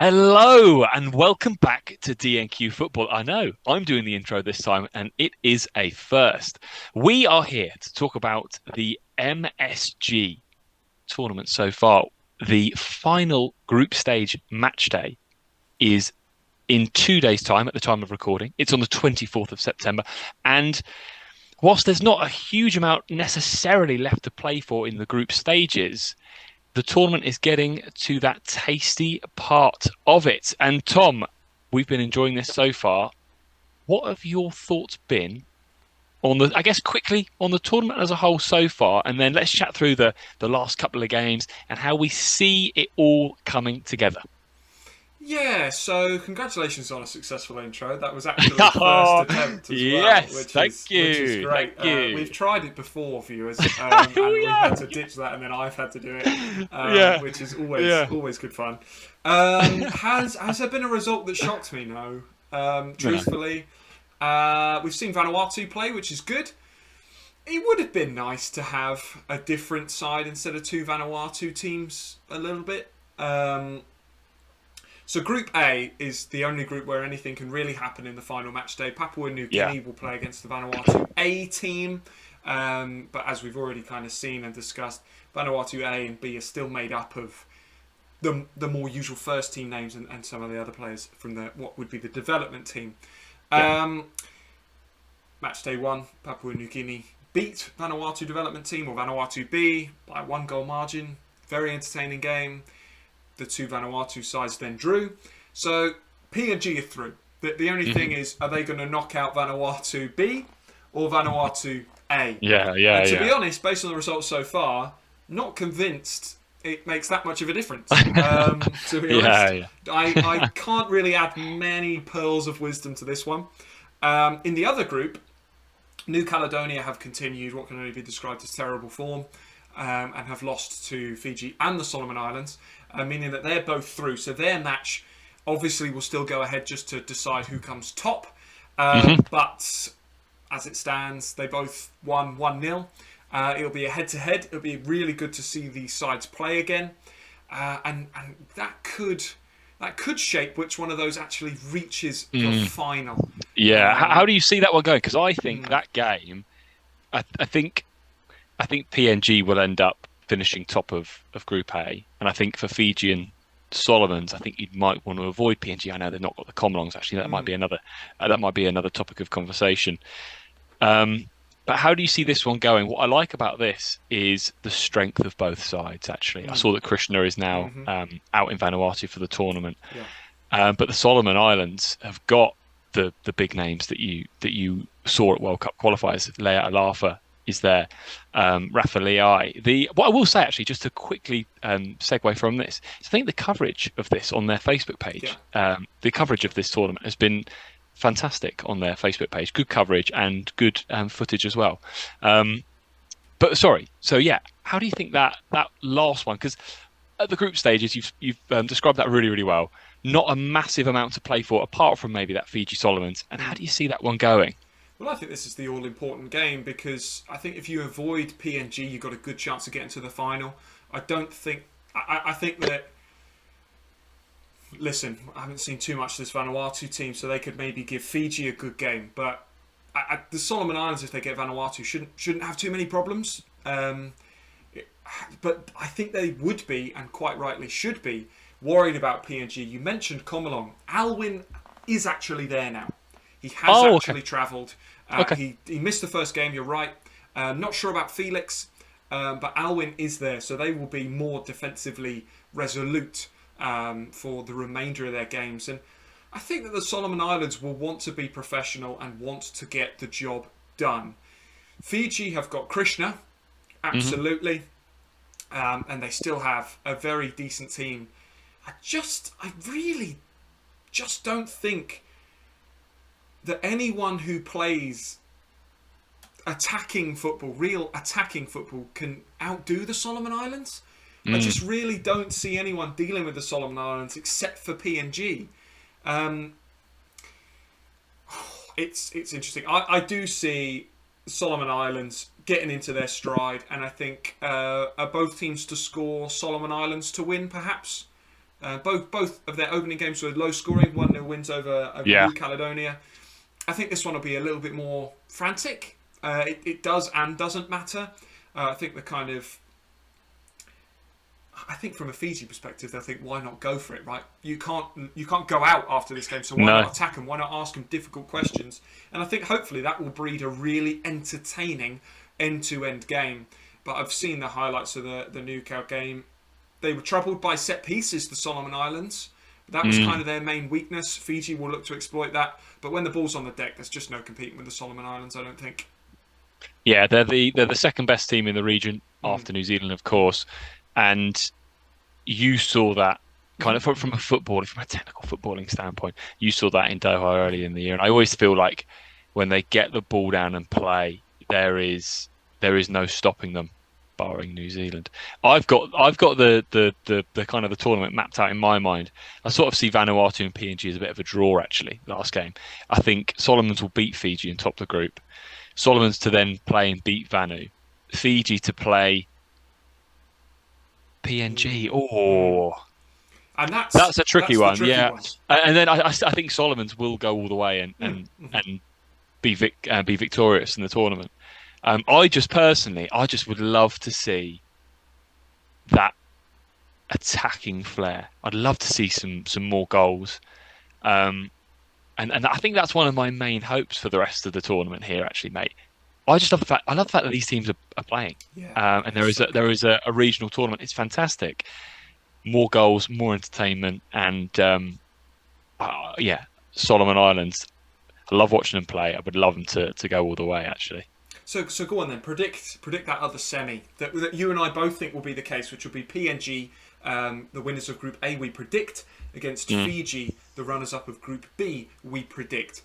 Hello and welcome back to DNQ Football. I know I'm doing the intro this time and it is a first. We are here to talk about the MSG tournament so far. The final group stage match day is in 2 days' time at the time of recording. It's on the 24th of September. And whilst there's not a huge amount necessarily left to play for in the group stages, the tournament is getting to that tasty part of it. And Tom, we've been enjoying this so far. What have your thoughts been on I guess quickly on the tournament as a whole so far, and then let's chat through the last couple of games and how we see it all coming together. Yeah, so congratulations on a successful intro. That was actually the first Oh, attempt as well, yes, which is thank great. you. We've tried it before, viewers, and we've Oh had to ditch that, and then I've had to do it, yeah, which is yeah, always good fun. Has there been a result that shocked me? No. no, Truthfully, we've seen Vanuatu play, which is good. It would have been nice to have a different side instead of two Vanuatu teams a little bit. So Group A is the only group where anything can really happen in the final match day. Papua New yeah, Guinea will play against the Vanuatu A team. But as we've already kind of seen and discussed, Vanuatu A and B are still made up of the more usual first team names and some of the other players from what would be the development team. yeah. Match day one, Papua New Guinea beat Vanuatu development team or Vanuatu B by 1 goal margin. Very entertaining game. The two Vanuatu sides then drew. So PNG are through. The only thing is, are they going to knock out Vanuatu B or Vanuatu A? Yeah, yeah, And to be yeah. honest, based on the results so far, not convinced it makes that much of a difference. To be Yeah, honest, yeah. I can't really add many pearls of wisdom to this one. In the other group, New Caledonia have continued what can only be described as terrible form. And have lost to Fiji and the Solomon Islands, meaning that they're both through. So their match obviously will still go ahead just to decide who comes top. hmm But as it stands, they both won 1-0. It'll be a head-to-head. It'll be really good to see these sides play again. And that could shape which one of those actually reaches the final. Yeah. How Um, do you see that one going? Because I think mm, that game, I think PNG will end up finishing top of Group A, and I think for Fiji and Solomons, I think you might want to avoid PNG. I know they've not got the Commonwealths. Actually, mm. that might be another topic of conversation. Um, but how do you see this one going? What I like about this is the strength of both sides. Actually, I Mm, saw that Krishna is now hmm out in Vanuatu for the tournament, Yeah. but the Solomon Islands have got the big names that you saw at World Cup qualifiers. Leia Alafa is there, Rafa Leai. The what I will say actually, just to quickly segue from this, is I think the coverage of this on their Facebook Yeah. page, the coverage of this tournament has been fantastic on their Facebook page. Good coverage and good footage as well. Um, but sorry, so yeah, how do you think that last one? Because at the group stages, you've described that really well. Not a massive amount to play for, apart from maybe that Fiji Solomons. And how Mm. do you see that one going? Well, I think this is the all-important game because I think if you avoid PNG, you've got a good chance of getting to the final. I don't think. I think that. Listen, I haven't seen too much of this Vanuatu team, so they could maybe give Fiji a good game. But the Solomon Islands, if they get Vanuatu, shouldn't have too many problems. But I think they would be, and quite rightly should be, worried about PNG. You mentioned Comelong. Alwyn is actually there now. He has Oh, okay, actually travelled. okay. He missed the first game, you're right. Not sure about Felix, but Alwyn is there, so they will be more defensively resolute for the remainder of their games. And I think that the Solomon Islands will want to be professional and want to get the job done. Fiji have got Krishna, hmm absolutely, and they still have a very decent team. I really just don't think that anyone who plays attacking football, real attacking football, can outdo the Solomon Islands. I Mm. just really don't see anyone dealing with the Solomon Islands except for PNG. Um, it's interesting. I do see Solomon Islands getting into their stride, and I think both teams to score, Solomon Islands to win, perhaps. Both of their opening games were low scoring, 1-0 wins over Yeah. New Caledonia. I think this one will be a little bit more frantic. It does and doesn't matter. I think I think from a Fiji perspective, they'll think, why not go for it, right? You can't go out after this game, so why not attack them? Why not ask them difficult questions? And I think hopefully that will breed a really entertaining end-to-end game. But I've seen the highlights of the New Cal game. They were troubled by set pieces, the Solomon Islands. That was kind of their main weakness. Fiji will look to exploit that. But when the ball's on the deck, there's just no competing with the Solomon Islands, I don't think. Yeah, they're the second best team in the region after New Zealand, of course. And you saw that kind of from a technical footballing standpoint. You saw that in Doha early in the year, and I always feel like when they get the ball down and play, there is no stopping them, barring New Zealand. I've got the kind of the tournament mapped out in my mind. I sort of see Vanuatu and PNG as a bit of a draw actually. Last game, I think Solomons will beat Fiji and top the group. Solomons to then play and beat Vanu. Fiji to play PNG. Oh, And that's a tricky one. Yeah, one. And then I think Solomons will go all the way and be victorious in the tournament. I just would love to see that attacking flair. I'd love to see some more goals. And I think that's one of my main hopes for the rest of the tournament here, actually, mate. I love the fact that these teams are playing, and there is a regional tournament. It's fantastic. More goals, more entertainment, and Solomon Islands. I love watching them play. I would love them to go all the way, actually. So go on then. Predict that other semi that you and I both think will be the case, which will be PNG, the winners of Group A. We predict against Fiji, the runners-up of Group B. We predict.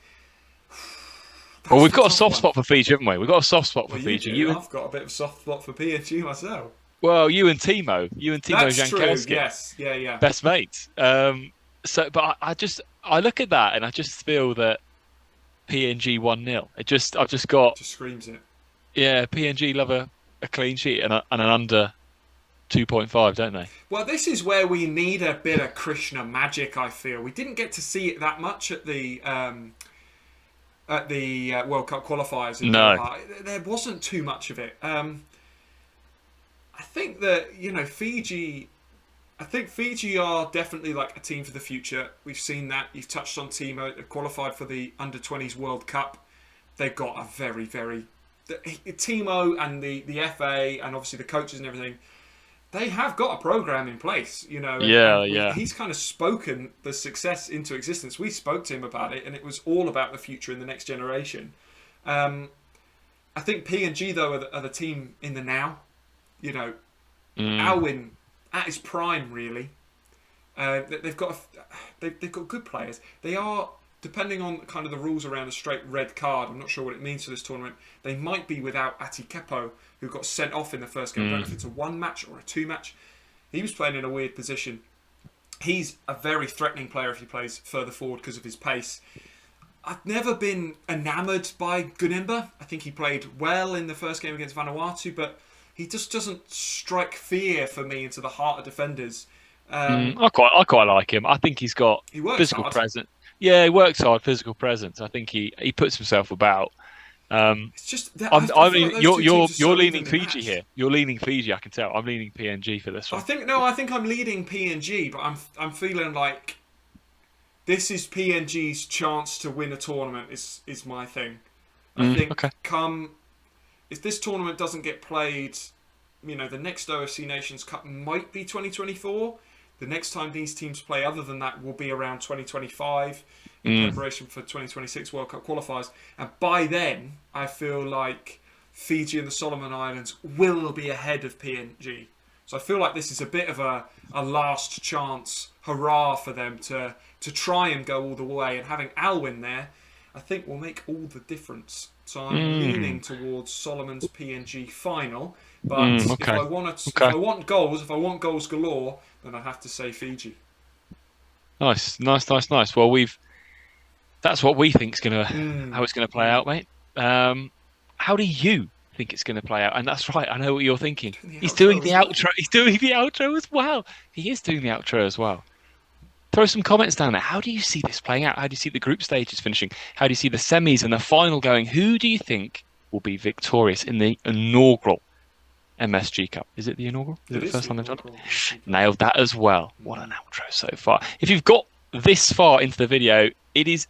Well, we've got a soft spot for Fiji, haven't we? We've got a soft spot for Fiji. I've got a bit of a soft spot for PNG myself. Well, you and Timo That's true. Jankowski, Yes, yeah, best mates. But I look at that and I just feel that PNG 1-0. I've just screams it. Yeah, PNG love a clean sheet and an under 2.5, don't they? Well, this is where we need a bit of Krishna magic, I feel. We didn't get to see it that much at the World Cup qualifiers. No. There wasn't too much of it. I think that, Fiji are definitely like a team for the future. We've seen that. You've touched on Timo. They qualified for the Under-20s World Cup. They've got a very, very... Timo and the FA and obviously the coaches and everything, they have got a program in place, Yeah. He's kind of spoken the success into existence. We spoke to him about it, and it was all about the future and the next generation. I think PNG though are the team in the now. Alwyn at his prime, really. They've got good players. They are, depending on kind of the rules around a straight red card. I'm not sure what it means for this tournament. They might be without Ati Kepo, who got sent off in the first game. I don't know if it's a 1 match or a 2 match. He was playing in a weird position. He's a very threatening player if he plays further forward because of his pace. I've never been enamoured by Gunimba. I think he played well in the first game against Vanuatu, but he just doesn't strike fear for me into the heart of defenders. I quite like him. I think he's got physical presence. Yeah, he works hard, physical presence. I think he puts himself about. It's just that you're leaning Fiji here. You're leaning Fiji. I can tell. I'm leaning PNG for this one. I think I'm leading PNG, but I'm feeling like this is PNG's chance to win a tournament. Is my thing. I think if this tournament doesn't get played, the next OFC Nations Cup might be 2024. The next time these teams play, other than that, will be around 2025 in preparation for 2026 World Cup qualifiers. And by then, I feel like Fiji and the Solomon Islands will be ahead of PNG. So I feel like this is a bit of a last chance hurrah for them to try and go all the way. And having Alwyn there, I think will make all the difference. So I'm leaning towards Solomon's PNG final. But if I want goals galore, then I have to say Fiji. Nice. Well, that's what we think is how it's gonna play out, mate. How do you think it's gonna play out? And that's right. I know what you're thinking. He's doing the outro. He's doing the outro as well. He is doing the outro as well. throw some comments down there. How do you see this playing out? How do you see the group stages finishing? How do you see the semis and the final going? Who do you think will be victorious in the inaugural MSG Cup? Is it the inaugural? Is it the first time they've done it? Nailed that as well. What an outro so far. If you've got this far into the video, it is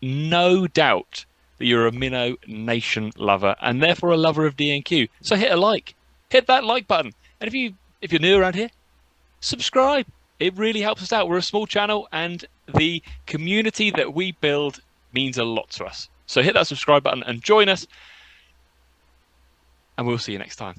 no doubt that you're a Minnow Nation lover and therefore a lover of DNQ. So hit a like. Hit that like button. And if you're new around here, subscribe. It really helps us out. We're a small channel and the community that we build means a lot to us. So hit that subscribe button and join us. And we'll see you next time.